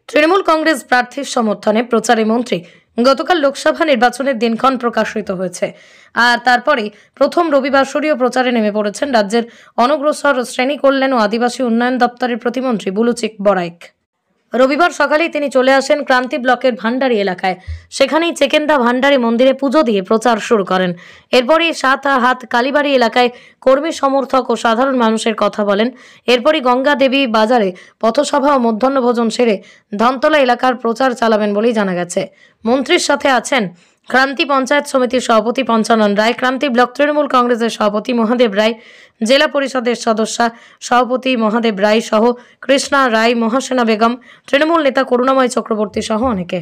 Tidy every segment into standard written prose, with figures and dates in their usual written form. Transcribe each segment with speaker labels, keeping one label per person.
Speaker 1: তৃণমূল কংগ্রেস প্রার্থীর সমর্থনে প্রচারে মন্ত্রী। গতকাল লোকসভা নির্বাচনের দিনক্ষণ প্রকাশিত হয়েছে, আর তারপরে প্রথম রবিবাসরীয় প্রচারে নেমে পড়েছেন রাজ্যের অনগ্রসর শ্রেণী কল্যাণ ও আদিবাসী উন্নয়ন দপ্তরের প্রতিমন্ত্রী বুলুচিক বড়াইক। রবিবার সকালেই তিনি চলে আসেন ক্রান্তি ব্লকের ভান্ডারী এলাকায়। সেখানেই চেকেন্দা ভান্ডারী মন্দিরে পুজো দিয়ে প্রচার শুরু করেন। এরপরই সাতহাত কালীবাড়ি এলাকায় কর্মী সমর্থক ও সাধারণ মানুষের কথা বলেন। এরপরই গঙ্গা দেবী বাজারে পথসভা ও মধ্যাহ্নভোজন সেরে ধনতলা এলাকার প্রচার চালাবেন বলেই জানা গেছে। মন্ত্রীর সাথে আছেন ক্রান্তি পঞ্চায়েত সমিতির সভাপতি পঞ্চানন রায়, ক্রান্তি ব্লক তৃণমূল কংগ্রেসের সভাপতি মহাদেব রায়, জেলা পরিষদের সদস্য সভাপতি মহাদেব রায় সহ কৃষ্ণা রায়, মহাসেনা বেগম, তৃণমূল নেতা করুণাময় চক্রবর্তী সহ অনেকে।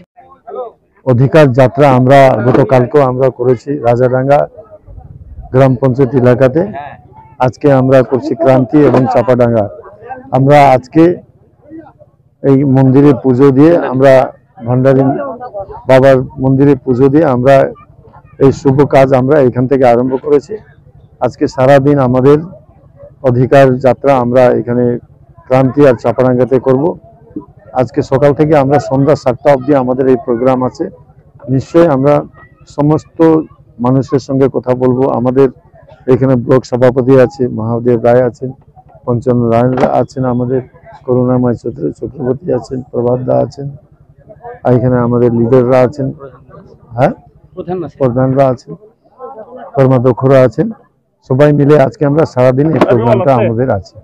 Speaker 2: অধিকার যাত্রা আমরা গতকালকেও আমরা করেছি রাজাডাঙ্গা গ্রাম পঞ্চায়েত এলাকাতে। আজকে আমরা করছি ক্রান্তি এবং চাপাডাঙ্গা। আমরা আজকে এই মন্দিরে পুজো দিয়ে, আমরা ভান্ডারী বাবার মন্দিরে পুজো দিয়ে আমরা এই শুভ কাজ আমরা এখান থেকে আরম্ভ করেছি। আজকে সারাদিন আমাদের অধিকার যাত্রা আমরা এখানে ক্রান্তি আর চাপাডাঙ্গাতে করব। আজকে সকাল থেকে আমরা সন্ধ্যা 7টা অবধি আমাদের এই প্রোগ্রাম আছে। নিশ্চয়ই আমরা সমস্ত মানুষের সঙ্গে কথা বলবো। আমাদের এখানে ব্লক সভাপতি আছে, মহাদেব রায় আছেন, পঞ্চানন রায় আছেন, আমাদের করুণাময় চক্রবর্তী আছেন, প্রভাত দা আছেন, এখানে আমাদের লিডাররা আছেন, হ্যাঁ প্রধানরা আছেন, কর্মাধ্যক্ষরা আছেন। সবাই মিলে আজকে আমরা সারাদিন এই প্রোগ্রামটা আমাদের আছে।